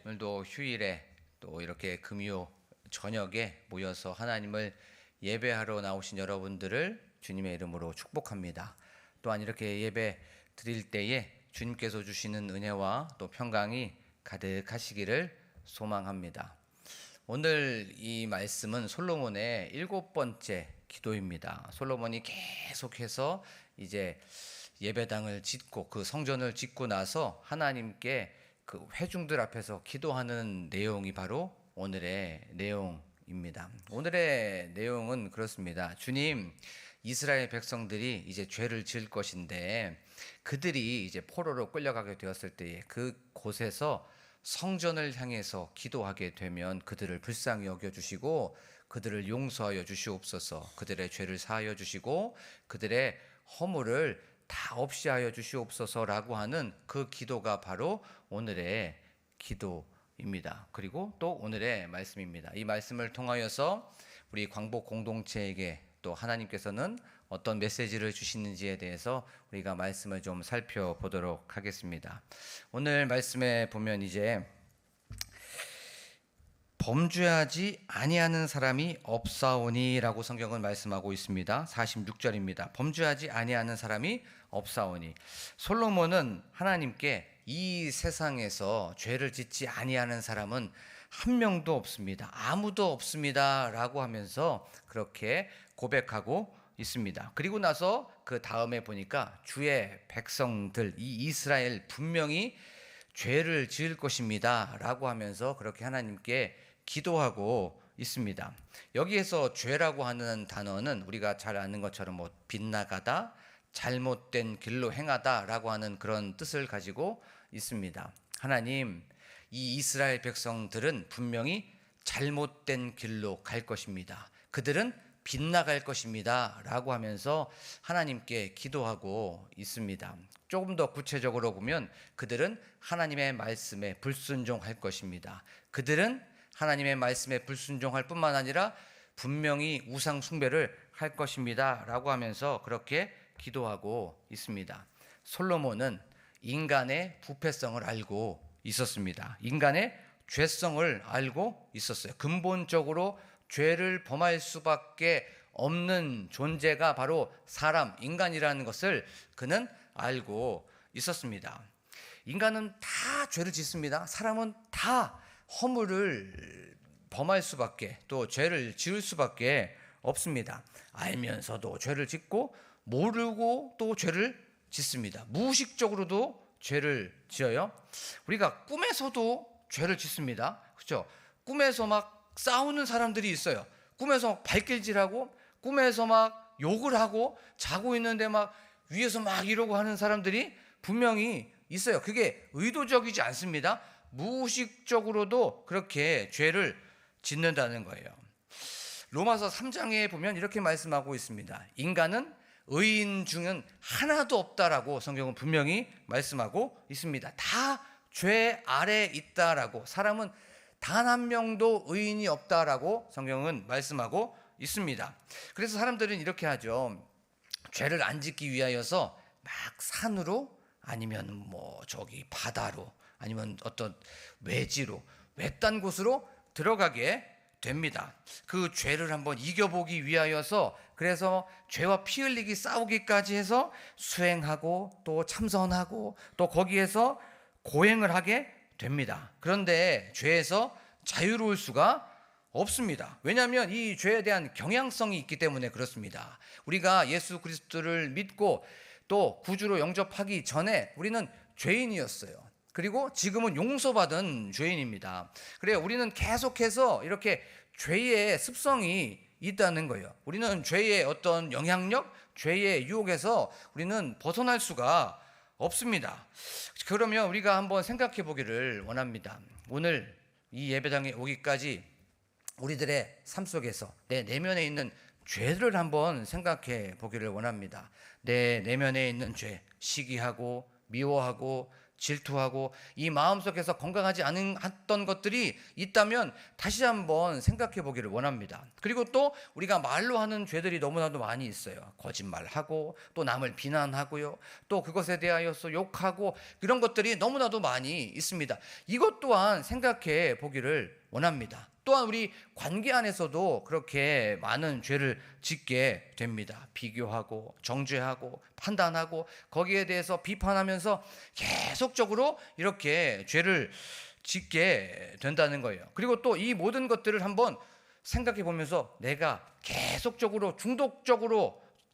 오늘도 휴일에 또 이렇게 금요 저녁에 모여서 하나님을 예배하러 나오신 여러분들을 주님의 이름으로 축복합니다. 또한 이렇게 예배 드릴 때에 주님께서 주시는 은혜와 또 평강이 가득하시기를 소망합니다. 오늘 이 말씀은 솔로몬의 7번째 기도입니다. 솔로몬이 계속해서 이제 예배당을 짓고 그 성전을 짓고 나서 하나님께 그 회중들 앞에서 기도하는 내용이 바로 오늘의 내용입니다. 오늘의 내용은 그렇습니다. 주님, 이스라엘 백성들이 이제 죄를 지을 것인데 그들이 이제 포로로 끌려가게 되었을 때에 그 곳에서 성전을 향해서 기도하게 되면 그들을 불쌍히 여겨주시고 그들을 용서하여 주시옵소서. 그들의 죄를 사하여 주시고 그들의 허물을 다 없이 하여 주시옵소서라고 하는 그 기도가 바로 오늘의 기도입니다. 그리고 또 오늘의 말씀입니다. 이 말씀을 통하여서 우리 광복 공동체에게 또 하나님께서는 어떤 메시지를 주시는지에 대해서 우리가 말씀을 좀 살펴보도록 하겠습니다. 오늘 말씀에 보면 이제 범죄하지 아니하는 사람이 없사오니라고 성경은 말씀하고 있습니다. 46절입니다. 범죄하지 아니하는 사람이 없사오니. 솔로몬은 하나님께 이 세상에서 죄를 짓지 아니하는 사람은 한 명도 없습니다. 아무도 없습니다라고 하면서 그렇게 고백하고 있습니다. 그리고 나서 그 다음에 보니까 주의 백성들, 이 이스라엘 분명히 죄를 지을 것입니다 라고 하면서 그렇게 하나님께 기도하고 있습니다. 여기에서 죄라고 하는 단어는 우리가 잘 아는 것처럼 뭐 빗나가다, 잘못된 길로 행하다 라고 하는 그런 뜻을 가지고 있습니다. 하나님, 이 이스라엘 백성들은 분명히 잘못된 길로 갈 것입니다. 그들은 빗나갈 것입니다 라고 하면서 하나님께 기도하고 있습니다. 조금 더 구체적으로 보면 그들은 하나님의 말씀에 불순종할 것입니다. 그들은 하나님의 말씀에 불순종할 뿐만 아니라 분명히 우상 숭배를 할 것입니다 라고 하면서 그렇게 기도하고 있습니다. 솔로몬은 인간의 부패성을 알고 있었습니다. 인간의 죄성을 알고 있었어요. 근본적으로 죄를 범할 수밖에 없는 존재가 바로 사람, 인간이라는 것을 그는 알고 있었습니다. 인간은 다 죄를 짓습니다. 사람은 다 허물을 범할 수밖에, 또 죄를 지을 수밖에 없습니다. 알면서도 죄를 짓고 모르고 또 죄를 짓습니다. 무의식적으로도 죄를 지어요. 우리가 꿈에서도 죄를 짓습니다. 그렇죠? 꿈에서 막 싸우는 사람들이 있어요. 꿈에서 발길질하고 꿈에서 막 욕을 하고 자고 있는데 막 위에서 막 이러고 하는 사람들이 분명히 있어요. 그게 의도적이지 않습니다. 무의식적으로도 그렇게 죄를 짓는다는 거예요. 로마서 3장에 보면 이렇게 말씀하고 있습니다. 인간은 의인 중은 하나도 없다라고 성경은 분명히 말씀하고 있습니다. 다 죄 아래 있다라고, 사람은 단 한 명도 의인이 없다라고 성경은 말씀하고 있습니다. 그래서 사람들은 이렇게 하죠. 죄를 안 짓기 위하여서 막 산으로 아니면 뭐 저기 바다로 아니면 어떤 외지로 외딴 곳으로 들어가게 됩니다. 그 죄를 한번 이겨보기 위하여서 그래서 죄와 피 흘리기 싸우기까지 해서 수행하고 또 참선하고 또 거기에서 고행을 하게 됩니다. 그런데 죄에서 자유로울 수가 없습니다. 왜냐하면 이 죄에 대한 경향성이 있기 때문에 그렇습니다. 우리가 예수 그리스도를 믿고 또 구주로 영접하기 전에 우리는 죄인이었어요. 그리고 지금은 용서받은 죄인입니다. 그래요. 우리는 계속해서 이렇게 죄의 습성이 있다는 거예요. 우리는 죄의 어떤 영향력, 죄의 유혹에서 우리는 벗어날 수가 없습니다. 그러면 우리가 한번 생각해 보기를 원합니다. 오늘 이 예배당에 오기까지 우리들의 삶 속에서 내 내면에 있는 죄를 한번 생각해 보기를 원합니다. 내 내면에 있는 죄, 시기하고 미워하고 질투하고 이 마음속에서 건강하지 않았던 것들이 있다면 다시 한번 생각해 보기를 원합니다. 그리고 또 우리가 말로 하는 죄들이 너무나도 많이 있어요. 거짓말하고 또 남을 비난하고요. 또 그것에 대하여서 욕하고 이런 것들이 너무나도 많이 있습니다. 이것 또한 생각해 보기를 원합니다. 또한 우리 관계 안에서도 그렇게 많은 죄를 짓게 됩니다. 비교하고 정죄하고 판단하고 거기에 대해서 비판하면서 계속적으로 이렇게 죄를 짓게 된다는 거예요. 그리고 또 이 모든 것들을 한번 생각해 보면서 내가 계속적으로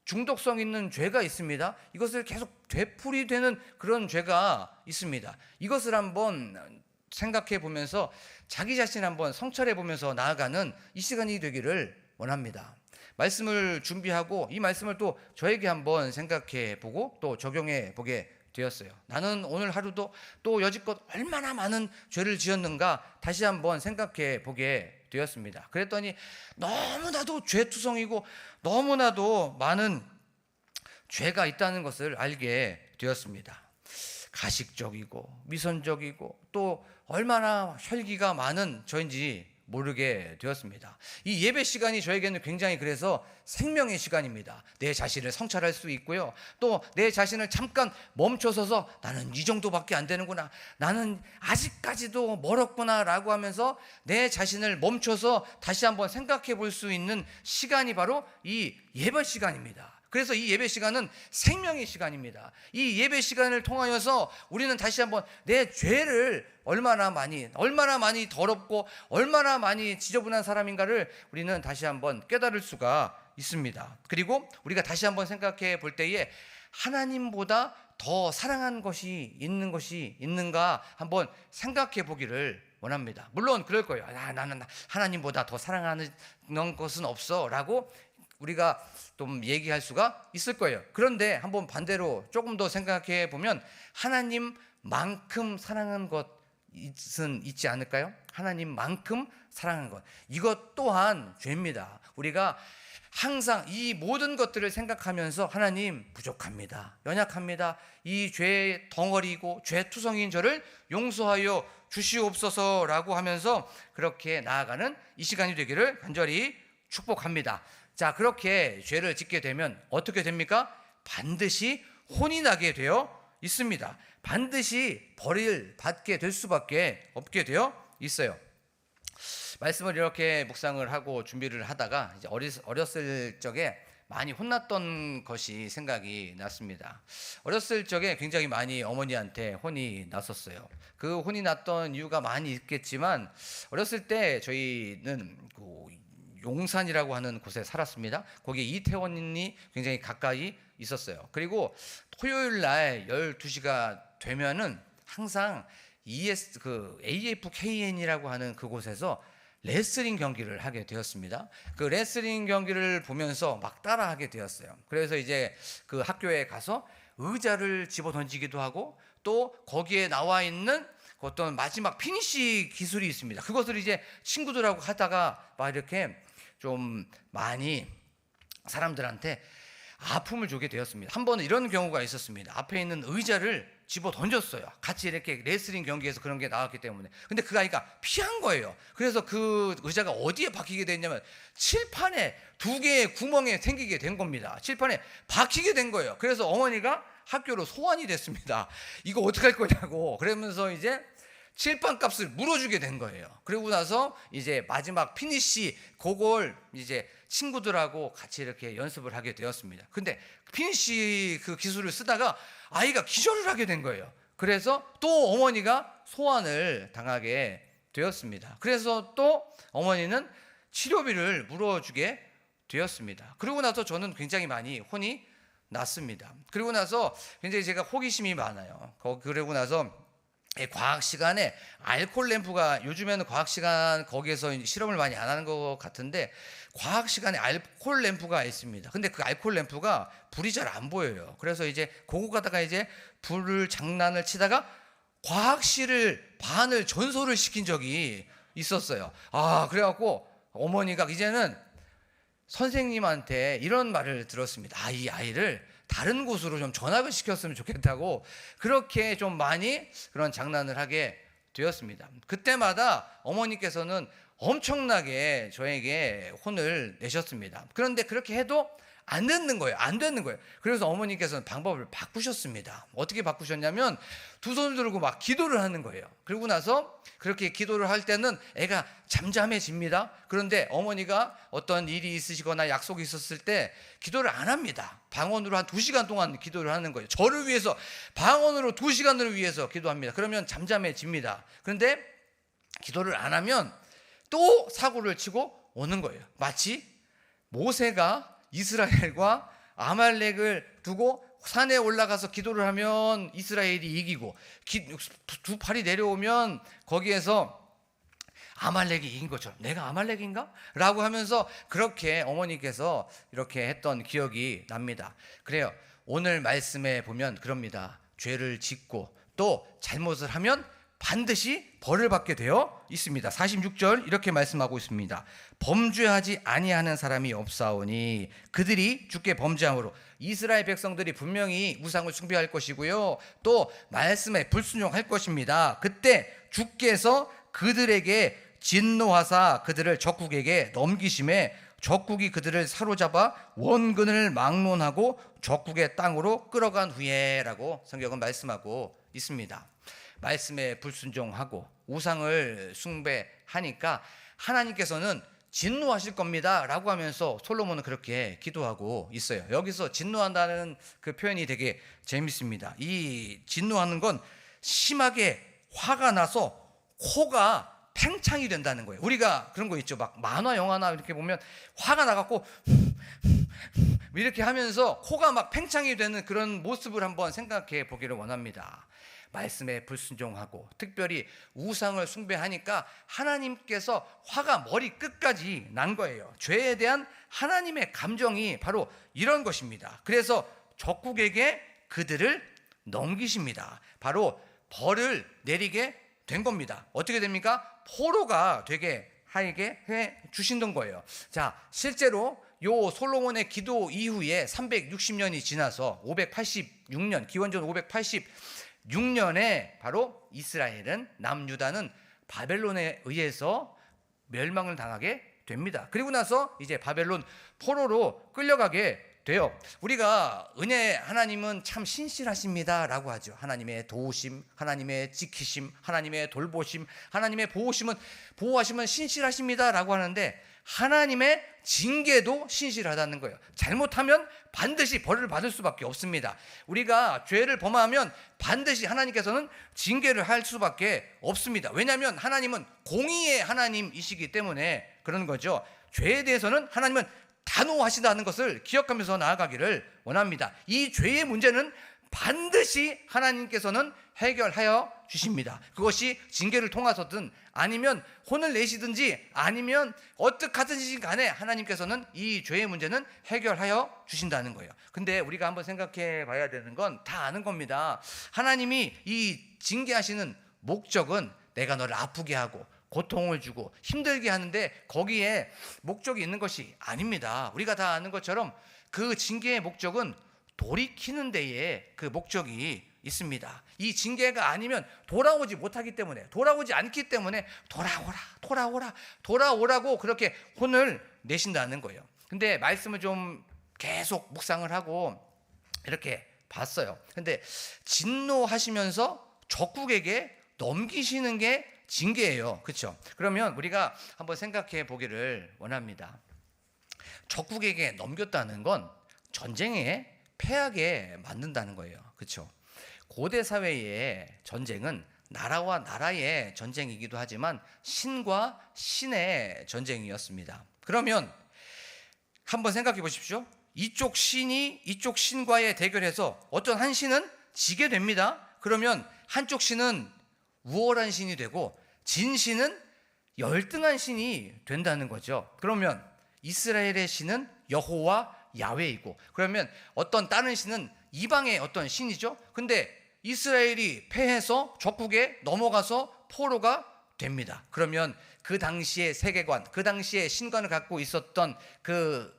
중독성 있는 죄가 있습니다. 이것을 계속 되풀이되는 그런 죄가 있습니다. 이것을 한번 생각해 보면서 자기 자신 한번 성찰해 보면서 나아가는 이 시간이 되기를 원합니다. 말씀을 준비하고 이 말씀을 또 저에게 한번 생각해 보고 또 적용해 보게 되었어요. 나는 오늘 하루도 또 여지껏 얼마나 많은 죄를 지었는가 다시 한번 생각해 보게 되었습니다. 그랬더니 너무나도 죄투성이고 너무나도 많은 죄가 있다는 것을 알게 되었습니다. 가식적이고 미선적이고 또 얼마나 혈기가 많은 저인지 모르게 되었습니다. 이 예배 시간이 저에게는 굉장히 그래서 생명의 시간입니다. 내 자신을 성찰할 수 있고요. 또 내 자신을 잠깐 멈춰서서 나는 이 정도밖에 안 되는구나. 나는 아직까지도 멀었구나 라고 하면서 내 자신을 멈춰서 다시 한번 생각해 볼 수 있는 시간이 바로 이 예배 시간입니다. 그래서 이 예배 시간은 생명의 시간입니다. 이 예배 시간을 통하여서 우리는 다시 한번 내 죄를 얼마나 많이 더럽고 얼마나 많이 지저분한 사람인가를 우리는 다시 한번 깨달을 수가 있습니다. 그리고 우리가 다시 한번 생각해 볼 때에 하나님보다 더 사랑한 것이 있는가 한번 생각해 보기를 원합니다. 물론 그럴 거예요. 나는 하나님보다 더 사랑하는 것은 없어 라고 우리가 좀 얘기할 수가 있을 거예요. 그런데 한번 반대로 조금 더 생각해 보면 하나님만큼 사랑한 것은 있지 않을까요? 하나님만큼 사랑한 것, 이것 또한 죄입니다. 우리가 항상 이 모든 것들을 생각하면서 하나님 부족합니다, 연약합니다, 이 죄의 덩어리이고 죄투성인 저를 용서하여 주시옵소서라고 하면서 그렇게 나아가는 이 시간이 되기를 간절히 축복합니다. 자, 그렇게 죄를 짓게 되면 어떻게 됩니까? 반드시 혼이 나게 되어 있습니다. 반드시 벌을 받게 될 수밖에 없게 되어 있어요. 말씀을 이렇게 묵상을 하고 준비를 하다가 이제 어렸을 적에 많이 혼났던 것이 생각이 났습니다. 어렸을 적에 굉장히 많이 어머니한테 혼이 났었어요. 그 혼이 났던 이유가 많이 있겠지만 어렸을 때 저희는 용산이라고 하는 곳에 살았습니다. 거기에 이태원이 굉장히 가까이 있었어요. 그리고 토요일 날 12시가 되면은 항상 AFKN이라고 하는 그곳에서 레슬링 경기를 하게 되었습니다. 그 레슬링 경기를 보면서 막 따라하게 되었어요. 그래서 이제 그 학교에 가서 의자를 집어 던지기도 하고 또 거기에 나와 있는 어떤 마지막 피니시 기술이 있습니다. 그것을 이제 친구들하고 하다가 막 이렇게 좀 많이 사람들한테 아픔을 주게 되었습니다. 한 번은 이런 경우가 있었습니다. 앞에 있는 의자를 집어 던졌어요. 같이 이렇게 레슬링 경기에서 그런 게 나왔기 때문에. 근데 그 아이가 피한 거예요. 그래서 그 의자가 어디에 박히게 됐냐면 칠판에 2개의 구멍에 생기게 된 겁니다. 칠판에 박히게 된 거예요. 그래서 어머니가 학교로 소환이 됐습니다. 이거 어떡할 거냐고. 그러면서 이제 칠판 값을 물어주게 된 거예요. 그리고 나서 이제 마지막 피니시 그걸 이제 친구들하고 같이 이렇게 연습을 하게 되었습니다. 근데 피니시 그 기술을 쓰다가 아이가 기절을 하게 된 거예요. 그래서 또 어머니가 소환을 당하게 되었습니다. 그래서 또 어머니는 치료비를 물어주게 되었습니다. 그리고 나서 저는 굉장히 많이 혼이 났습니다. 그리고 나서 굉장히 제가 호기심이 많아요. 그러고 나서 과학 시간에 알코올 램프가, 요즘에는 과학 시간 거기에서 실험을 많이 안 하는 것 같은데 과학 시간에 알코올 램프가 있습니다. 근데 그 알코올 램프가 불이 잘 안 보여요. 그래서 이제 그거 가다가 이제 불을 장난을 치다가 과학실을 반을 전소를 시킨 적이 있었어요. 그래갖고 어머니가 이제는 선생님한테 이런 말을 들었습니다. 이 아이를 다른 곳으로 좀 전학을 시켰으면 좋겠다고 그렇게 좀 많이 그런 장난을 하게 되었습니다. 그때마다 어머니께서는 엄청나게 저에게 혼을 내셨습니다. 그런데 그렇게 해도 안 듣는 거예요. 안 되는 거예요. 그래서 어머니께서는 방법을 바꾸셨습니다. 어떻게 바꾸셨냐면 두 손을 들고 막 기도를 하는 거예요. 그러고 나서 그렇게 기도를 할 때는 애가 잠잠해집니다. 그런데 어머니가 어떤 일이 있으시거나 약속이 있었을 때 기도를 안 합니다. 방언으로 한 2시간 동안 기도를 하는 거예요. 저를 위해서 방언으로 2시간을 위해서 기도합니다. 그러면 잠잠해집니다. 그런데 기도를 안 하면 또 사고를 치고 오는 거예요. 마치 모세가 이스라엘과 아말렉을 두고 산에 올라가서 기도를 하면 이스라엘이 이기고 두 팔이 내려오면 거기에서 아말렉이 이긴 것처럼 내가 아말렉인가? 라고 하면서 그렇게 어머니께서 이렇게 했던 기억이 납니다. 그래요. 오늘 말씀에 보면 그럽니다. 죄를 짓고 또 잘못을 하면 반드시 벌을 받게 되어 있습니다. 46절 이렇게 말씀하고 있습니다. 범죄하지 아니하는 사람이 없사오니 그들이 주께 범죄함으로. 이스라엘 백성들이 분명히 우상을 숭배할 것이고요, 또 말씀에 불순종할 것입니다. 그때 주께서 그들에게 진노하사 그들을 적국에게 넘기심에 적국이 그들을 사로잡아 원근을 막론하고 적국의 땅으로 끌어간 후에 라고 성경은 말씀하고 있습니다. 말씀에 불순종하고 우상을 숭배하니까 하나님께서는 진노하실 겁니다 라고 하면서 솔로몬은 그렇게 기도하고 있어요. 여기서 진노한다는 그 표현이 되게 재밌습니다. 이 진노하는 건 심하게 화가 나서 코가 팽창이 된다는 거예요. 우리가 그런 거 있죠. 막 만화 영화나 이렇게 보면 화가 나갖고 이렇게 하면서 코가 막 팽창이 되는 그런 모습을 한번 생각해 보기를 원합니다. 말씀에 불순종하고 특별히 우상을 숭배하니까 하나님께서 화가 머리 끝까지 난 거예요. 죄에 대한 하나님의 감정이 바로 이런 것입니다. 그래서 적국에게 그들을 넘기십니다. 바로 벌을 내리게 된 겁니다. 어떻게 됩니까? 포로가 되게 하게 해 주신던 거예요. 자, 실제로 요 솔로몬의 기도 이후에 360년이 지나서 586년, 기원전 586년에 바로 이스라엘은, 남유다는 바벨론에 의해서 멸망을 당하게 됩니다. 그리고 나서 이제 바벨론 포로로 끌려가게 돼요. 우리가 은혜 하나님은 참 신실하십니다 라고 하죠. 하나님의 도우심, 하나님의 지키심, 하나님의 돌보심, 하나님의 보호하심은 신실하십니다 라고 하는데 하나님의 징계도 신실하다는 거예요. 잘못하면 반드시 벌을 받을 수밖에 없습니다. 우리가 죄를 범하면 반드시 하나님께서는 징계를 할 수밖에 없습니다. 왜냐하면 하나님은 공의의 하나님이시기 때문에 그런 거죠. 죄에 대해서는 하나님은 단호하시다는 것을 기억하면서 나아가기를 원합니다. 이 죄의 문제는 반드시 하나님께서는 해결하여 주십니다. 그것이 징계를 통해서든 아니면 혼을 내시든지 아니면 어떻게든지 간에 하나님께서는 이 죄의 문제는 해결하여 주신다는 거예요. 근데 우리가 한번 생각해 봐야 되는 건 다 아는 겁니다. 하나님이 이 징계하시는 목적은 내가 너를 아프게 하고 고통을 주고 힘들게 하는데 거기에 목적이 있는 것이 아닙니다. 우리가 다 아는 것처럼 그 징계의 목적은 돌이키는 데에 그 목적이 있습니다. 이 징계가 아니면 돌아오지 못하기 때문에, 돌아오지 않기 때문에 돌아오라고 그렇게 혼을 내신다는 거예요. 근데 말씀을 좀 계속 묵상을 하고 이렇게 봤어요. 근데 진노하시면서 적국에게 넘기시는 게 징계예요. 그렇죠? 그러면 우리가 한번 생각해 보기를 원합니다. 적국에게 넘겼다는 건 전쟁에 패하게 만든다는 거예요. 그렇죠? 고대 사회의 전쟁은 나라와 나라의 전쟁이기도 하지만 신과 신의 전쟁이었습니다. 그러면 한번 생각해 보십시오. 이쪽 신이 이쪽 신과의 대결에서 어떤 한 신은 지게 됩니다. 그러면 한쪽 신은 우월한 신이 되고 진 신은 열등한 신이 된다는 거죠. 그러면 이스라엘의 신은 여호와 야훼이고, 그러면 어떤 다른 신은 이방의 어떤 신이죠. 근데 이스라엘이 패해서 적국에 넘어가서 포로가 됩니다. 그러면 그 당시의 세계관, 그 당시의 신관을 갖고 있었던 그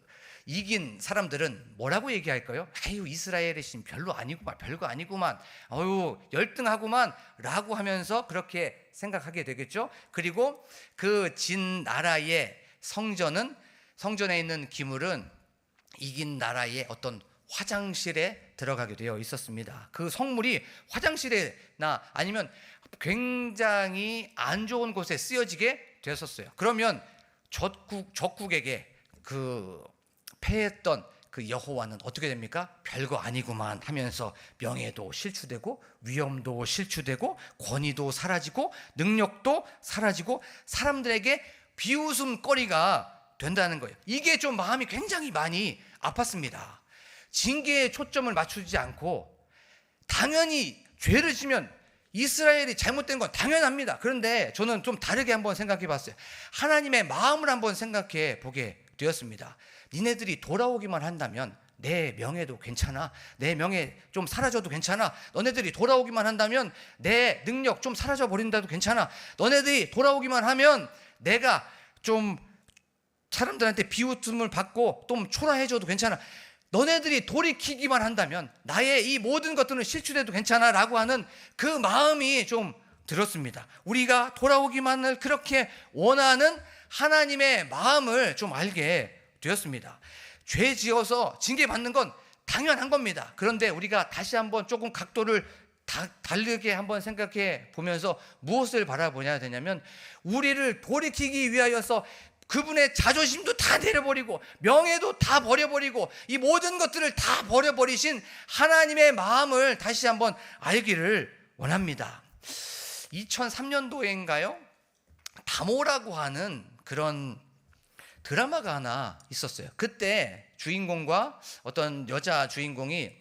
이긴 사람들은 뭐라고 얘기할까요? 아유, 이스라엘의 신 별로 아니구만, 별거 아니구만, 어유 열등하구만 라고 하면서 그렇게 생각하게 되겠죠. 그리고 그 진 나라의 성전에 있는 기물은 이긴 나라의 어떤 화장실에 들어가게 되어 있었습니다. 그 성물이 화장실에나 아니면 굉장히 안 좋은 곳에 쓰여지게 되었었어요. 그러면 적국에게 그 패했던 그 여호와는 어떻게 됩니까? 별거 아니구만 하면서 명예도 실추되고 위엄도 실추되고 권위도 사라지고 능력도 사라지고 사람들에게 비웃음거리가 된다는 거예요. 이게 좀 마음이 굉장히 많이 아팠습니다. 징계에 초점을 맞추지 않고 당연히 죄를 지면 이스라엘이 잘못된 건 당연합니다. 그런데 저는 좀 다르게 한번 생각해 봤어요. 하나님의 마음을 한번 생각해 보게 되었습니다. 니네들이 돌아오기만 한다면 내 명예도 괜찮아. 내 명예 좀 사라져도 괜찮아. 너네들이 돌아오기만 한다면 내 능력 좀 사라져 버린다도 괜찮아. 너네들이 돌아오기만 하면 내가 좀 사람들한테 비웃음을 받고 좀 초라해져도 괜찮아. 너네들이 돌이키기만 한다면 나의 이 모든 것들은 실추돼도 괜찮아 라고 하는 그 마음이 좀 들었습니다. 우리가 돌아오기만을 그렇게 원하는 하나님의 마음을 좀 알게 되었습니다. 죄 지어서 징계받는 건 당연한 겁니다. 그런데 우리가 다시 한번 조금 각도를 다르게 한번 생각해 보면서 무엇을 바라보냐 되냐면 우리를 돌이키기 위하여서 그분의 자존심도 다 내려버리고 명예도 다 버려버리고 이 모든 것들을 다 버려버리신 하나님의 마음을 다시 한번 알기를 원합니다. 2003년도인가요? 다모라고 하는 그런 드라마가 하나 있었어요. 그때 주인공과 어떤 여자 주인공이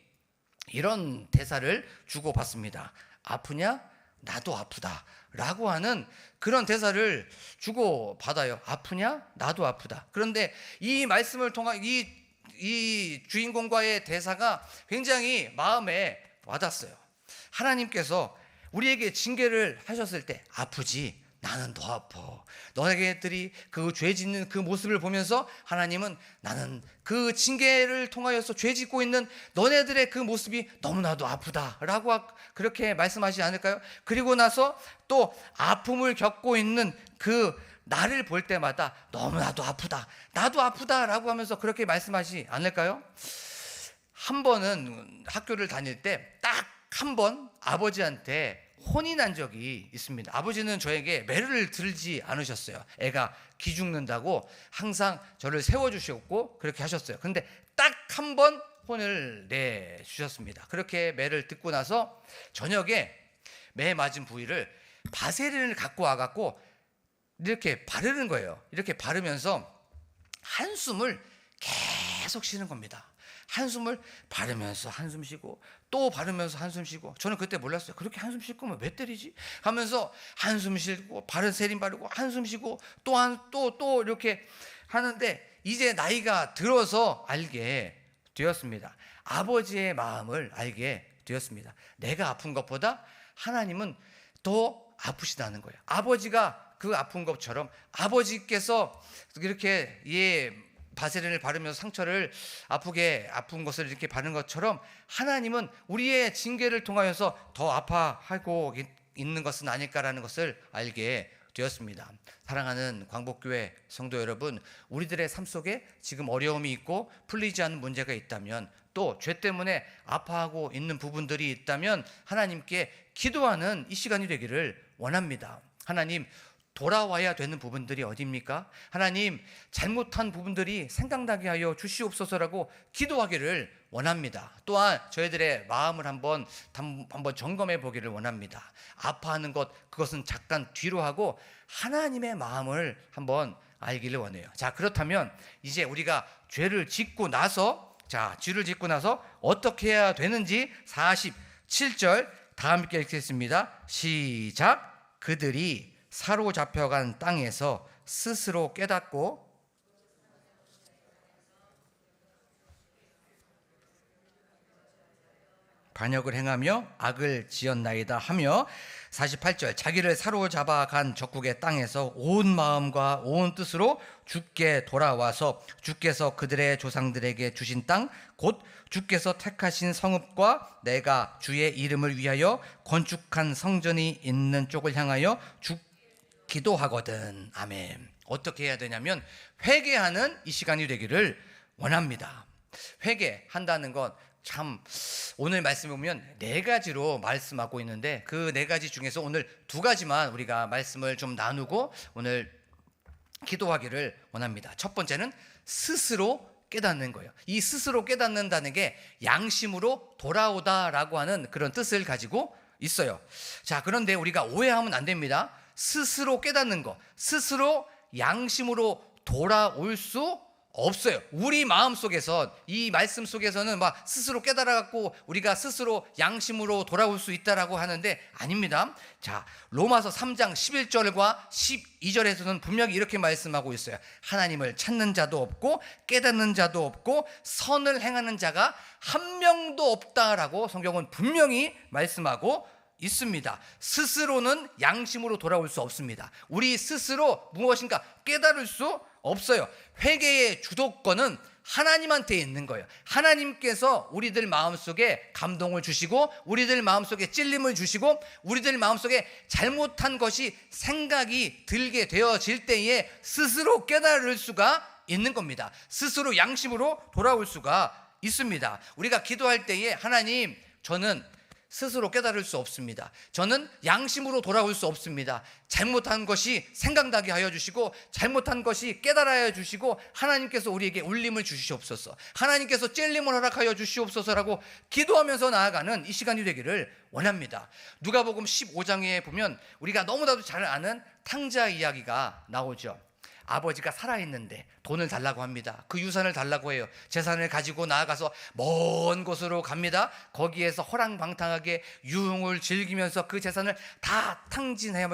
이런 대사를 주고받습니다. 아프냐? 나도 아프다 라고 하는 그런 대사를 주고받아요. 아프냐? 나도 아프다. 그런데 이 말씀을 통한 이 주인공과의 대사가 굉장히 마음에 와닿았어요. 하나님께서 우리에게 징계를 하셨을 때 아프지? 나는 더 아파. 너희들이 그 죄 짓는 그 모습을 보면서 하나님은 나는 그 징계를 통하여서 죄 짓고 있는 너네들의 그 모습이 너무나도 아프다라고 그렇게 말씀하시지 않을까요? 그리고 나서 또 아픔을 겪고 있는 그 나를 볼 때마다 너무나도 아프다, 나도 아프다라고 하면서 그렇게 말씀하시지 않을까요? 한 번은 학교를 다닐 때 딱 한 번 아버지한테 혼이 난 적이 있습니다. 아버지는 저에게 매를 들지 않으셨어요. 애가 기죽는다고 항상 저를 세워주셨고 그렇게 하셨어요. 근데 딱 한 번 혼을 내주셨습니다. 그렇게 매를 듣고 나서 저녁에 매 맞은 부위를 바세린을 갖고 와갖고 이렇게 바르는 거예요. 이렇게 바르면서 한숨을 계속 쉬는 겁니다. 한숨을 바르면서 한숨 쉬고 또 바르면서 한숨 쉬고 저는 그때 몰랐어요. 그렇게 한숨 쉴 거면 왜 때리지? 하면서 한숨 쉬고 바세린 바르고 한숨 쉬고 또 이렇게 하는데 이제 나이가 들어서 알게 되었습니다. 아버지의 마음을 알게 되었습니다. 내가 아픈 것보다 하나님은 더 아프시다는 거예요. 아버지가 그 아픈 것처럼 아버지께서 이렇게 바세린을 바르면서 상처를 아픈 것을 이렇게 바르는 것처럼 하나님은 우리의 징계를 통하여서 더 아파하고 있는 것은 아닐까라는 것을 알게 되었습니다. 사랑하는 광복교회 성도 여러분, 우리들의 삶 속에 지금 어려움이 있고 풀리지 않는 문제가 있다면 또 죄 때문에 아파하고 있는 부분들이 있다면 하나님께 기도하는 이 시간이 되기를 원합니다. 하나님, 돌아와야 되는 부분들이 어디입니까? 하나님, 잘못한 부분들이 생각나게 하여 주시옵소서라고 기도하기를 원합니다. 또한 저희들의 마음을 한번 점검해 보기를 원합니다. 아파하는 것, 그것은 잠깐 뒤로 하고 하나님의 마음을 한번 알기를 원해요. 자, 그렇다면 이제 우리가 죄를 짓고 나서 어떻게 해야 되는지 47절 다 함께 읽겠습니다. 시작. 그들이 사로잡혀간 땅에서 스스로 깨닫고 반역을 행하며 악을 지었나이다 하며 48절 자기를 사로잡아 간 적국의 땅에서 온 마음과 온 뜻으로 주께 돌아와서 주께서 그들의 조상들에게 주신 땅 곧 주께서 택하신 성읍과 내가 주의 이름을 위하여 건축한 성전이 있는 쪽을 향하여 기도하거든. 아멘. 어떻게 해야 되냐면 회개하는 이 시간이 되기를 원합니다. 회개한다는 건 참 오늘 말씀에 보면 네 가지로 말씀하고 있는데 그 네 가지 중에서 오늘 두 가지만 우리가 말씀을 좀 나누고 오늘 기도하기를 원합니다. 첫 번째는 스스로 깨닫는 거예요. 이 스스로 깨닫는다는 게 양심으로 돌아오다라고 하는 그런 뜻을 가지고 있어요. 자, 그런데 우리가 오해하면 안 됩니다. 스스로 깨닫는 거, 스스로 양심으로 돌아올 수 없어요. 우리 마음 속에서 이 말씀 속에서는 막 스스로 깨달아갖고 우리가 스스로 양심으로 돌아올 수 있다라고 하는데 아닙니다. 자, 로마서 3장 11절과 12절에서는 분명히 이렇게 말씀하고 있어요. 하나님을 찾는 자도 없고 깨닫는 자도 없고 선을 행하는 자가 한 명도 없다라고 성경은 분명히 말씀하고 있습니다. 스스로는 양심으로 돌아올 수 없습니다. 우리 스스로 무엇인가 깨달을 수 없어요. 회개의 주도권은 하나님한테 있는 거예요. 하나님께서 우리들 마음속에 감동을 주시고 우리들 마음속에 찔림을 주시고 우리들 마음속에 잘못한 것이 생각이 들게 되어질 때에 스스로 깨달을 수가 있는 겁니다. 스스로 양심으로 돌아올 수가 있습니다. 우리가 기도할 때에 하나님, 저는 스스로 깨달을 수 없습니다. 저는 양심으로 돌아올 수 없습니다. 잘못한 것이 생각나게 하여 주시고 잘못한 것이 깨달아야 주시고 하나님께서 우리에게 울림을 주시옵소서, 하나님께서 찔림을 허락하여 주시옵소서라고 기도하면서 나아가는 이 시간이 되기를 원합니다. 누가복음 15장에 보면 우리가 너무나도 잘 아는 탕자 이야기가 나오죠. 아버지가 살아있는데 돈을 달라고 합니다. 그 유산을 달라고 해요. 재산을 가지고 나아가서 먼 곳으로 갑니다. 거기에서 호랑방탕하게 유흥을 즐기면서 그 재산을 다 탕진해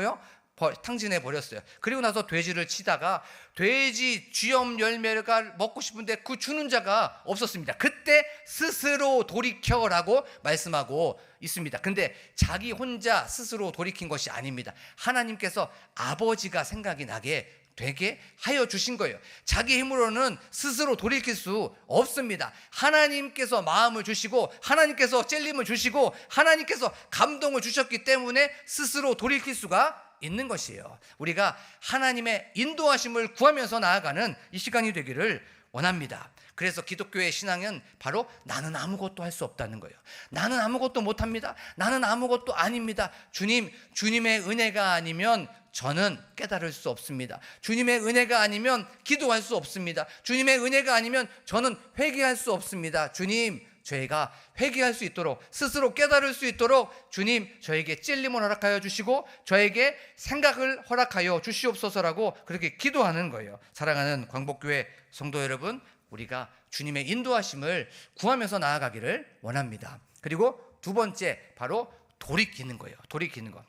버렸어요. 그리고 나서 돼지를 치다가 돼지 쥐염 열매가 먹고 싶은데 그 주는 자가 없었습니다. 그때 스스로 돌이켜라고 말씀하고 있습니다. 근데 자기 혼자 스스로 돌이킨 것이 아닙니다. 하나님께서 아버지가 생각이 나게 되게 하여 주신 거예요. 자기 힘으로는 스스로 돌이킬 수 없습니다. 하나님께서 마음을 주시고 하나님께서 찔림을 주시고 하나님께서 감동을 주셨기 때문에 스스로 돌이킬 수가 있는 것이에요. 우리가 하나님의 인도하심을 구하면서 나아가는 이 시간이 되기를 원합니다. 그래서 기독교의 신앙은 바로 나는 아무것도 할 수 없다는 거예요. 나는 아무것도 못합니다. 나는 아무것도 아닙니다. 주님의 은혜가 아니면 저는 깨달을 수 없습니다. 주님의 은혜가 아니면 기도할 수 없습니다. 주님의 은혜가 아니면 저는 회개할 수 없습니다. 주님, 저희가 회개할 수 있도록, 스스로 깨달을 수 있도록 주님, 저에게 찔림을 허락하여 주시고 저에게 생각을 허락하여 주시옵소서라고 그렇게 기도하는 거예요. 사랑하는 광복교회 성도 여러분, 우리가 주님의 인도하심을 구하면서 나아가기를 원합니다. 그리고 두 번째, 바로 돌이키는 거예요. 돌이키는 것.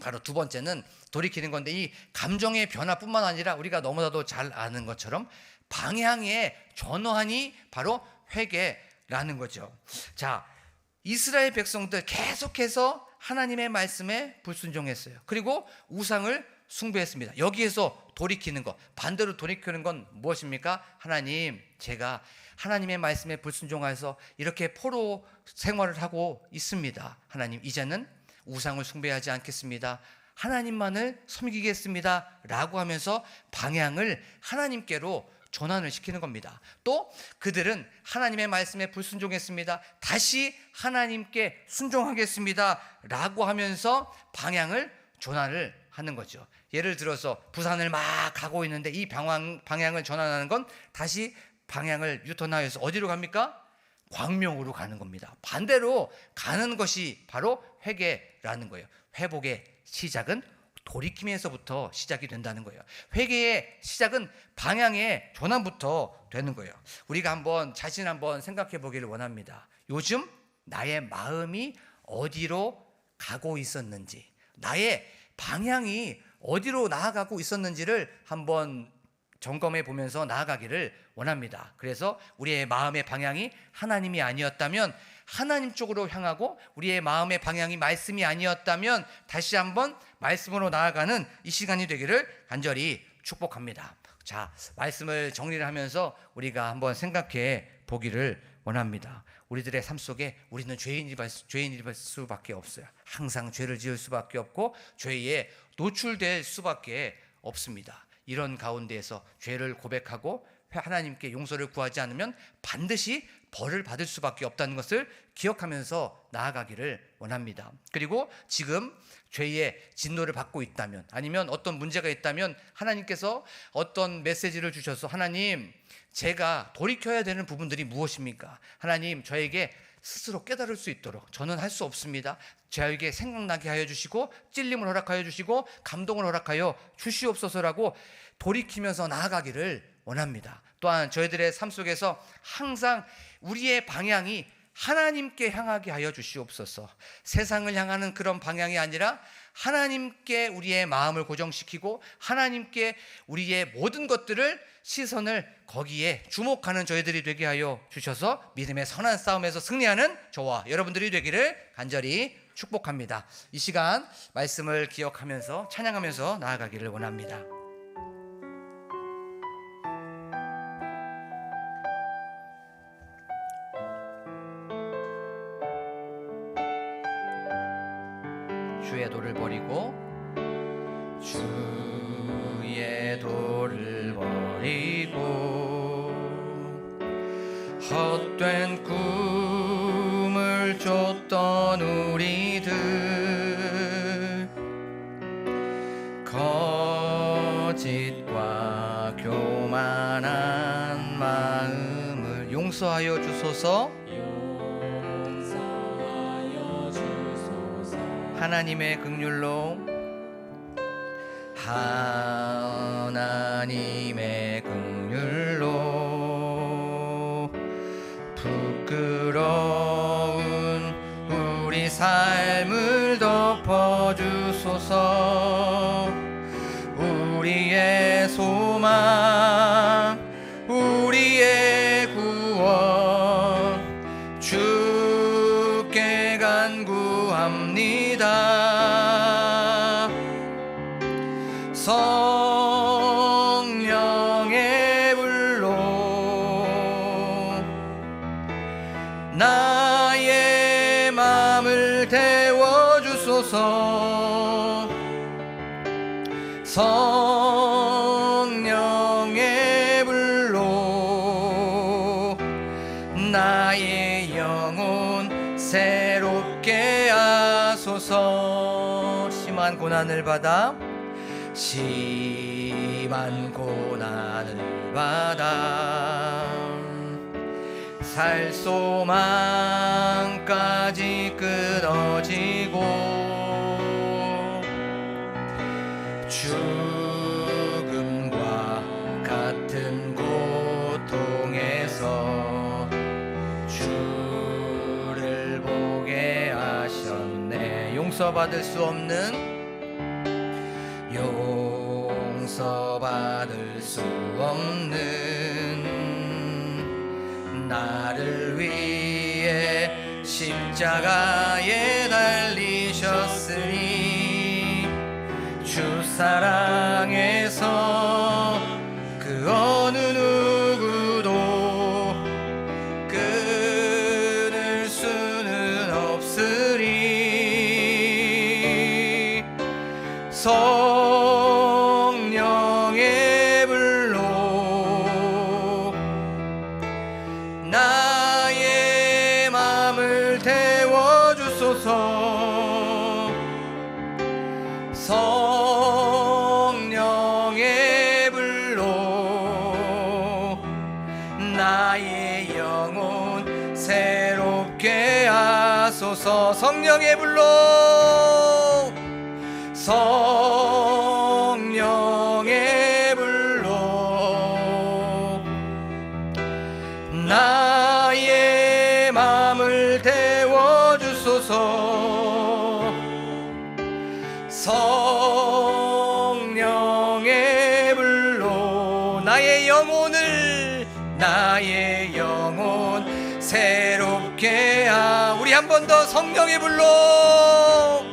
바로 두 번째는 돌이키는 건데, 이 감정의 변화뿐만 아니라 우리가 너무나도 잘 아는 것처럼 방향의 전환이 바로 회개라는 거죠. 자, 이스라엘 백성들 계속해서 하나님의 말씀에 불순종했어요. 그리고 우상을 숭배했습니다. 여기에서 돌이키는 것, 반대로 돌이키는 건 무엇입니까? 하나님, 제가 하나님의 말씀에 불순종해서 이렇게 포로 생활을 하고 있습니다. 하나님, 이제는 우상을 숭배하지 않겠습니다. 하나님만을 섬기겠습니다 라고 하면서 방향을 하나님께로 전환을 시키는 겁니다. 또 그들은 하나님의 말씀에 불순종했습니다. 다시 하나님께 순종하겠습니다 라고 하면서 방향을 전환을 하는 거죠. 예를 들어서 부산을 막 가고 있는데 이 방향을 전환하는 건 다시 방향을 유턴하여서 어디로 갑니까? 광명으로 가는 겁니다. 반대로 가는 것이 바로 회개라는 거예요. 회복의 시작은 돌이킴에서부터 시작이 된다는 거예요. 회개의 시작은 방향의 전환부터 되는 거예요. 우리가 자신 한번 생각해 보기를 원합니다. 요즘 나의 마음이 어디로 가고 있었는지, 나의 방향이 어디로 나아가고 있었는지를 한번 점검해 보면서 나아가기를 원합니다. 그래서 우리의 마음의 방향이 하나님이 아니었다면 하나님 쪽으로 향하고, 우리의 마음의 방향이 말씀이 아니었다면 다시 한번 말씀으로 나아가는 이 시간이 되기를 간절히 축복합니다. 자, 말씀을 정리를 하면서 우리가 한번 생각해 보기를 원합니다. 우리들의 삶 속에 우리는 죄인일 수밖에 없어요. 항상 죄를 지을 수밖에 없고 죄에 노출될 수밖에 없습니다. 이런 가운데에서 죄를 고백하고 하나님께 용서를 구하지 않으면 반드시 벌을 받을 수밖에 없다는 것을 기억하면서 나아가기를 원합니다. 그리고 지금 죄의 진노를 받고 있다면, 아니면 어떤 문제가 있다면 하나님께서 어떤 메시지를 주셔서 하나님, 제가 돌이켜야 되는 부분들이 무엇입니까? 하나님, 저에게 스스로 깨달을 수 있도록 저는 할 수 없습니다. 저에게 생각나게 하여 주시고 찔림을 허락하여 주시고 감동을 허락하여 주시옵소서라고 돌이키면서 나아가기를 원합니다. 또한 저희들의 삶 속에서 항상 우리의 방향이 하나님께 향하게 하여 주시옵소서. 세상을 향하는 그런 방향이 아니라 하나님께 우리의 마음을 고정시키고 하나님께 우리의 모든 것들을, 시선을 거기에 주목하는 저희들이 되게 하여 주셔서 믿음의 선한 싸움에서 승리하는 저와 여러분들이 되기를 간절히 축복합니다. 이 시간 말씀을 기억하면서 찬양하면서 나아가기를 원합니다. 주의 도를 버리고, 주의 도를 버리고 헛된 꿈을 쫓던 우리들, 거짓과 교만한 마음을 용서하여 주소서. 하나님의 긍휼로, 하나님의 긍휼로 부끄러운 우리 삶을 덮어주소서. 우리의 소망, 우리의 구원 주께 간구합니다. 성령의 불로 나의 마음을 태워주소서. 성령의 불로 나의 영혼 새롭게 하소서. 심한 고난을 받아, 심한 고난을 받아 살 소망까지 끊어지고 죽음과 같은 고통에서 주를 보게 하셨네. 용서받을 수 없는, 용서받을 수 없는 나를 위해 십자가에 달리셨으니 주 사랑에서 그 어느 누구도 끊을 수는 없으리. 성령의 불로 나의 마음을 태워주소서. 성령의 불로 나의 영혼 새롭게 하소서. 성령의 불로, 성령의 불로 나의 마음을 태워주소서. 성령의 불로 나의 영혼 새롭게 우리 한 번 더 성령의 불로,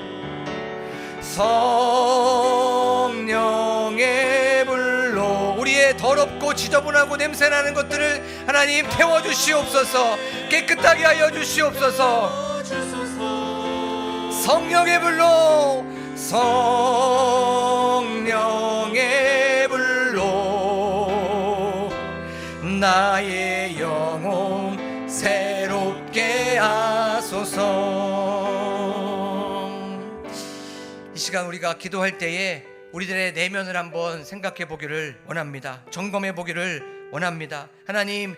성령의 불로 우리의 더럽고 지저분하고 냄새나는 것들을 하나님 태워주시옵소서. 깨끗하게 하여 주시옵소서. 성령의 불로, 성령의 불로 나의 영혼 새롭게 하소서. 이 시간 우리가 기도할 때에 우리들의 내면을 한번 생각해 보기를 원합니다. 점검해 보기를 원합니다. 하나님,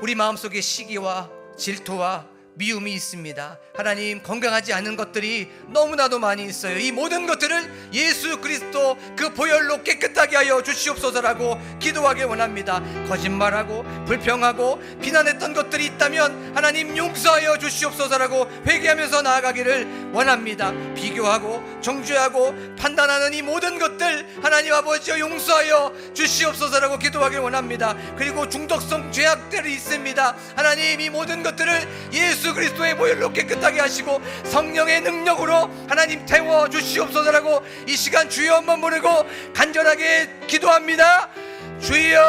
우리 마음속에 시기와 질투와 미움이 있습니다. 하나님, 건강하지 않은 것들이 너무나도 많이 있어요. 이 모든 것들을 예수 그리스도 그 보혈로 깨끗하게 하여 주시옵소서라고 기도하길 원합니다. 거짓말하고 불평하고 비난했던 것들이 있다면 하나님 용서하여 주시옵소서라고 회개하면서 나아가기를 원합니다. 비교하고 정죄하고 판단하는 이 모든 것들 하나님 아버지여 용서하여 주시옵소서라고 기도하길 원합니다. 그리고 중독성 죄악들이 있습니다. 하나님, 이 모든 것들을 예수 그리스도의 보혈로 깨끗하게 하시고 성령의 능력으로 하나님 태워 주시옵소서라고 이 시간 주여 한번 부르고 간절하게 기도합니다. 주여,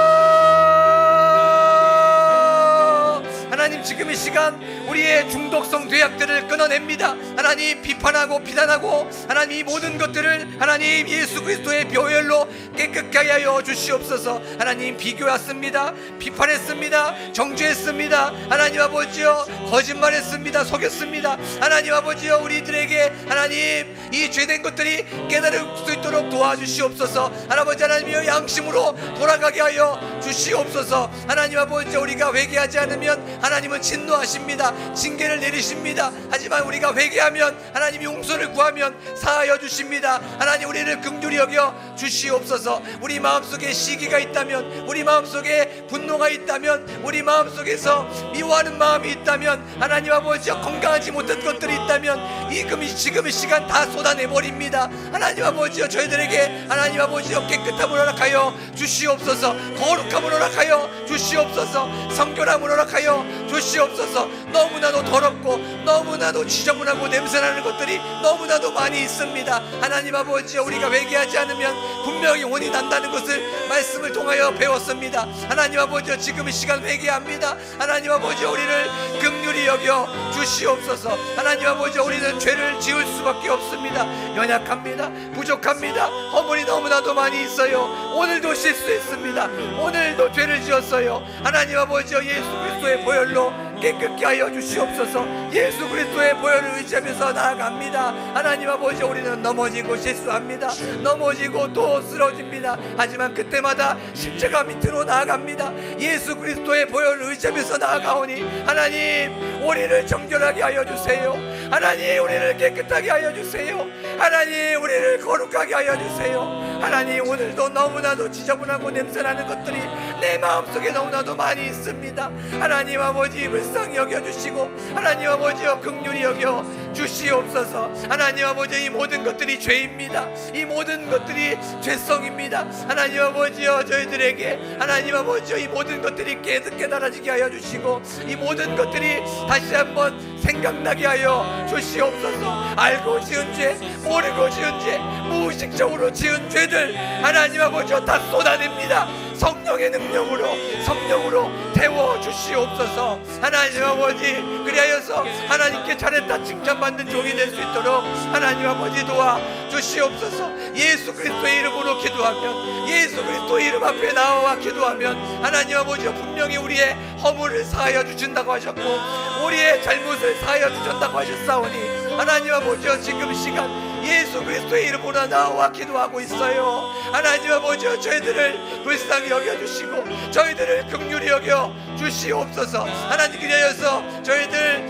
하나님, 지금 이 시간 우리의 중독성 죄악들을 끊어냅니다. 하나님, 비판하고 비난하고 하나님 이 모든 것들을 하나님 예수 그리스도의 보혈로 깨끗하게 하여 주시옵소서. 하나님, 비교했습니다, 비판했습니다, 정죄했습니다. 하나님 아버지여, 거짓말했습니다, 속였습니다. 하나님 아버지여, 우리들에게 하나님 이 죄된 것들이 깨달을 수 있도록 도와주시옵소서. 할아버지 하나님이여, 양심으로 돌아가게 하여 주시옵소서. 하나님 아버지여, 우리가 회개하지 않으면 하나님은 진노하십니다. 징계를 내리십니다. 하지만 우리가 회개하면 하나님 용서를 구하면 사하여 주십니다. 하나님, 우리를 긍휼히 여겨 주시옵소서. 우리 마음속에 시기가 있다면, 우리 마음속에 분노가 있다면, 우리 마음속에서 미워하는 마음이 있다면, 하나님 아버지여, 건강하지 못한 것들이 있다면 지금 이 시간 다 쏟아내버립니다. 하나님 아버지여, 저희들에게 하나님 아버지여 깨끗함을 허락하여 주시옵소서. 거룩함을 허락하여 주시옵소서. 성결함을 허락하여 주시옵소서. 너무나도 더럽고 너무나도 지저분하고 냄새나는 것들이 너무나도 많이 있습니다. 하나님 아버지여, 우리가 회개하지 않으면 분명히 혼이 난다는 것을 말씀을 통하여 배웠습니다. 하나님 아버지여, 지금 이 시간 회개합니다. 하나님 아버지여, 우리를 긍휼히 여겨 주시옵소서. 하나님 아버지여, 우리는 죄를 지을 수밖에 없습니다. 연약합니다. 부족합니다. 허물이 너무나도 많이 있어요. 오늘도 실수했습니다. 오늘도 죄를 지었어요. 하나님 아버지여, 예수 그리스도의 보혈로 깨끗게 하여 주시옵소서. 예수 그리스도의 보혈을 의지하면서 나아갑니다. 하나님 아버지, 우리는 넘어지고 실수합니다. 넘어지고 또 쓰러집니다. 하지만 그때마다 십자가 밑으로 나아갑니다. 예수 그리스도의 보혈을 의지하면서 나아가오니 하나님, 우리를 정결하게 하여 주세요. 하나님, 우리를 깨끗하게 하여 주세요. 하나님, 우리를 거룩하게 하여 주세요. 하나님, 오늘도 너무나도 지저분하고 냄새나는 것들이 내 마음속에 너무나도 많이 있습니다. 하나님 아버지, 불쌍히 여겨주시고 하나님 아버지여, 긍휼히 여겨 주시옵소서. 하나님 아버지, 이 모든 것들이 죄입니다. 이 모든 것들이 죄성입니다. 하나님 아버지여, 저희들에게 하나님 아버지여, 이 모든 것들이 깨달아지게 하여 주시고 이 모든 것들이 다시 한번 생각나게 하여 주시옵소서. 알고 지은 죄, 모르고 지은 죄, 무의식적으로 지은 죄들 하나님 아버지여, 다 쏟아냅니다. 성령의 성령으로 태워 주시옵소서. 하나님 아버지, 그리하여서 하나님께 잘했다 칭찬받는 종이 될 수 있도록 하나님 아버지 도와 주시옵소서. 예수 그리스도의 이름으로 기도하면, 예수 그리스도의 이름 앞에 나와 기도하면 하나님 아버지, 분명히 우리의 허물을 사하여 주신다고 하셨고 우리의 잘못을 사하여 주신다고 하셨사오니 하나님 아버지여, 지금 시간 예수 그리스도의 이름으로 나와 기도하고 있어요. 하나님 아버지여, 저희들을 불쌍히 여겨주시고 저희들을 긍휼히 여겨 주시옵소서. 하나님, 그리하여서 저희들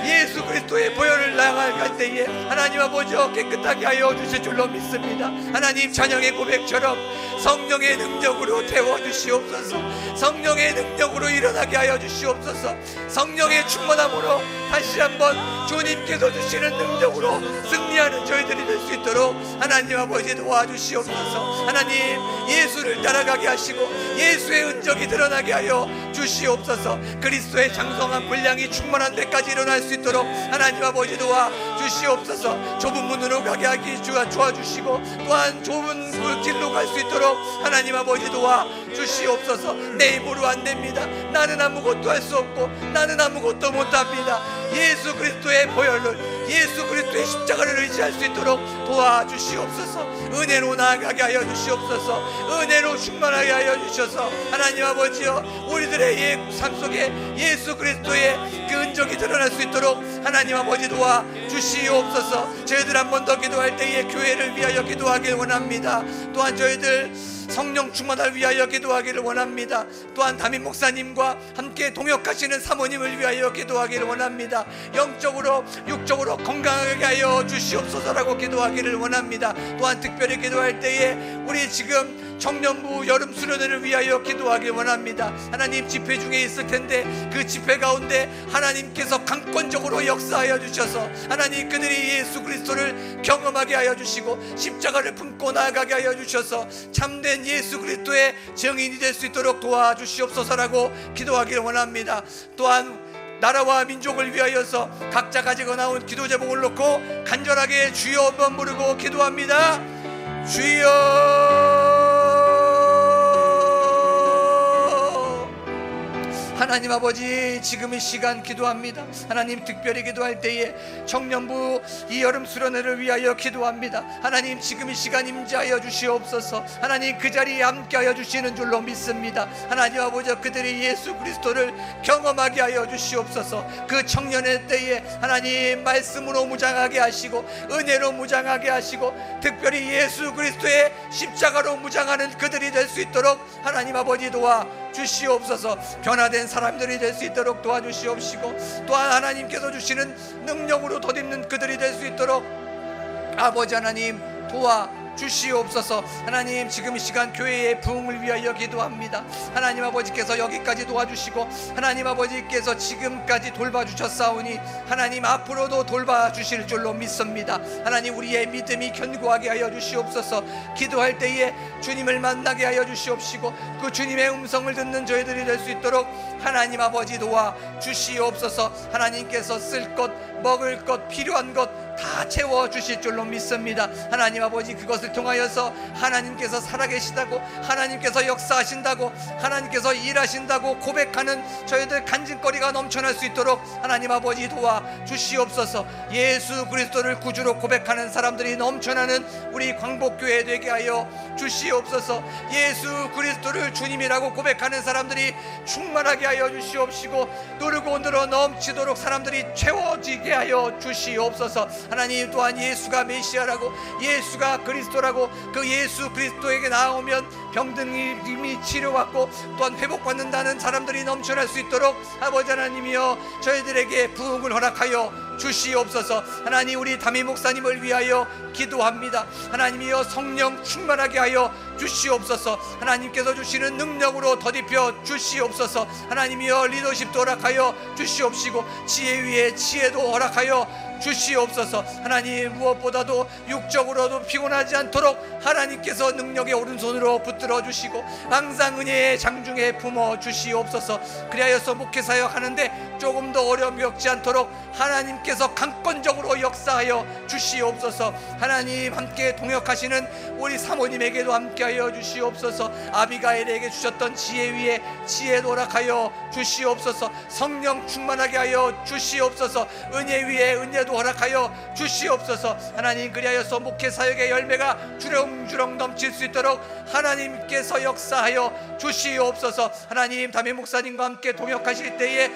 예수 그리스도의 보혈을 나갈 때에 하나님 아버지 깨끗하게 하여 주실 줄로 믿습니다. 하나님 찬양의 고백처럼 성령의 능력으로 태워주시옵소서. 성령의 능력으로 일어나게 하여 주시옵소서. 성령의 충만함으로 다시 한번 주님께서 주시는 능력으로 승리하는 저희들이 될 수 있도록 하나님 아버지 도와주시옵소서. 하나님 예수를 따라가게 하시고 예수의 흔적이 드러나게 하여 주시옵소서. 그리스도의 장성한 분량이 충만한 데까지 일어날 수 있도록 하나님 아버지 도와주시옵소서. 좁은 문으로 가게 하기 도와주시고 또한 좁은 길로 갈 수 있도록 하나님 아버지 도와주시옵소서. 내 입으로 안 됩니다. 나는 아무것도 할 수 없고 나는 아무것도 못합니다. 예수 그리스도의 보혈로 예수 그리스도의 십자가를 의지할 수 있도록 도와주시옵소서. 은혜로 나아가게 하여 주시옵소서. 은혜로 충만하게 하여 주셔서 하나님 아버지여 우리들의 삶 속에 예수 그리스도의 그 흔적이 드러날 수 있도록 하나님 아버지 도와주시옵소서. 저희들 한 번 더 기도할 때에 교회를 위하여 기도하길 원합니다. 또한 저희들 성령 충만을 위하여 기도하기를 원합니다. 또한 담임 목사님과 함께 동역하시는 사모님을 위하여 기도하기를 원합니다. 영적으로 육적으로 건강하게 하여 주시옵소서라고 기도하기를 원합니다. 또한 특별히 기도할 때에 우리 지금 청년부 여름 수련회를 위하여 기도하길 원합니다. 하나님 집회 중에 있을 텐데 그 집회 가운데 하나님께서 강권적으로 역사하여 주셔서 하나님 그들이 예수 그리스도를 경험하게 하여 주시고 십자가를 품고 나아가게 하여 주셔서 참된 예수 그리스도의 증인이 될 수 있도록 도와주시옵소서라고 기도하길 원합니다. 또한 나라와 민족을 위하여서 각자 가지고 나온 기도 제목을 놓고 간절하게 주여 한번 부르고 기도합니다. 주여. 하나님 아버지 지금 이 시간 기도합니다. 하나님 특별히 기도할 때에 청년부 이 여름 수련회를 위하여 기도합니다. 하나님 지금 이 시간 임재하여 주시옵소서. 하나님 그 자리에 함께하여 주시는 줄로 믿습니다. 하나님 아버지 그들이 예수 그리스도를 경험하게 하여 주시옵소서. 그 청년의 때에 하나님 말씀으로 무장하게 하시고 은혜로 무장하게 하시고 특별히 예수 그리스도의 십자가로 무장하는 그들이 될 수 있도록 하나님 아버지 도와주시옵소서. 변화된 사람들이 될 수 있도록 도와주시옵시고 또한 하나님께서 주시는 능력으로 덧입는 그들이 될 수 있도록 아버지 하나님 도와주시옵소서. 하나님 지금 이 시간 교회의 부흥을 위하여 기도합니다. 하나님 아버지께서 여기까지 도와주시고 하나님 아버지께서 지금까지 돌봐주셨사오니 하나님 앞으로도 돌봐주실 줄로 믿습니다. 하나님 우리의 믿음이 견고하게 하여 주시옵소서. 기도할 때에 주님을 만나게 하여 주시옵시고 그 주님의 음성을 듣는 저희들이 될 수 있도록 하나님 아버지 도와주시옵소서. 하나님께서 쓸 것 먹을 것 필요한 것 다 채워주실 줄로 믿습니다. 하나님 아버지 그것을 통하여서 하나님께서 살아계시다고 하나님께서 역사하신다고 하나님께서 일하신다고 고백하는 저희들 간증거리가 넘쳐날 수 있도록 하나님 아버지 도와주시옵소서. 예수 그리스도를 구주로 고백하는 사람들이 넘쳐나는 우리 광복교회 되게 하여 주시옵소서. 예수 그리스도를 주님이라고 고백하는 사람들이 충만하게 하여 주시옵시고 누르고 늘어 넘치도록 사람들이 채워지게 하여 주시옵소서. 하나님 또한 예수가 메시아라고 예수가 그리스도라고 그 예수 그리스도에게 나오면 병든이 이미 치료받고 또한 회복받는다는 사람들이 넘쳐날 수 있도록 아버지 하나님이여 저희들에게 부흥을 허락하여 주시옵소서. 하나님 우리 담임 목사님을 위하여 기도합니다. 하나님이여 성령 충만하게 하여 주시옵소서. 하나님께서 주시는 능력으로 덧입혀 주시옵소서. 하나님이여 리더십도 허락하여 주시옵시고 지혜 위에 지혜도 허락하여 주시옵소서. 하나님 무엇보다도 육적으로도 피곤하지 않도록 하나님께서 능력의 오른손으로 붙들어 주시고 항상 은혜의 장중에 품어 주시옵소서. 그리하여서 목회사역 하는데 조금 더 어려움이 없지 않도록 하나님께서 강권적으로 역사하여 주시옵소서. 하나님 함께 동역하시는 우리 사모님에게도 함께하여 주시옵소서. 아비가일에게 주셨던 지혜 위에 지혜도 허락하여 주시옵소서. 성령 충만하게 하여 주시옵소서. 은혜 위에 은혜도 허락하여 주시옵소서. 하나님 그리하여서 목회사역의 열매가 주렁주렁 넘칠 수 있도록 하나님께서 역사하여 주시옵소서. 하나님 담임 목사님과 함께 동역하실 때에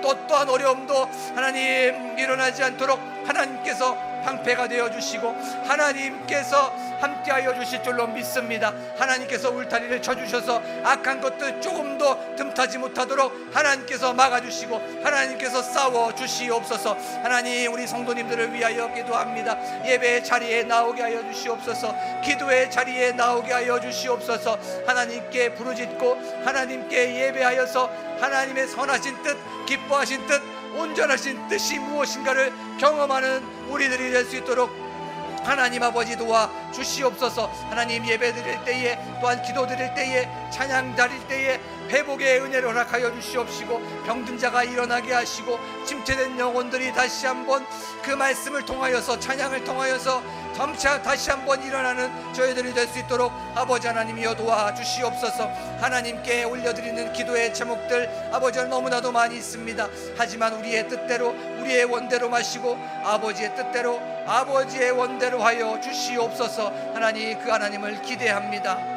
어떠한 어려움도 하나님 일어나지 않도록 하나님께서 방패가 되어 주시고 하나님께서 함께하여 주실 줄로 믿습니다. 하나님께서 울타리를 쳐주셔서 악한 것들 조금도 틈타지 못하도록 하나님께서 막아주시고 하나님께서 싸워 주시옵소서. 하나님, 우리 성도님들을 위하여 기도합니다. 예배의 자리에 나오게 하여 주시옵소서. 기도의 자리에 나오게 하여 주시옵소서. 하나님께 부르짖고 하나님께 예배하여서 하나님의 선하신 뜻, 기뻐하신 뜻, 온전하신 뜻이 무엇인가를 경험하는 우리들이 될 수 있도록 하나님 아버지 도와 주시옵소서. 하나님, 예배 드릴 때에 또한 기도 드릴 때에 찬양 드릴 때에 회복의 은혜를 허락하여 주시옵시고 병든 자가 일어나게 하시고 침체된 영혼들이 다시 한번 그 말씀을 통하여서 찬양을 통하여서 점차 다시 한번 일어나는 저희들이 될 수 있도록 아버지 하나님이여 도와 주시옵소서. 하나님께 올려드리는 기도의 제목들 아버지 너무나도 많이 있습니다. 하지만 우리의 뜻대로 우리의 원대로 마시고 아버지의 뜻대로 아버지의 원대로 하여 주시옵소서. 하나님, 그 하나님을 기대합니다.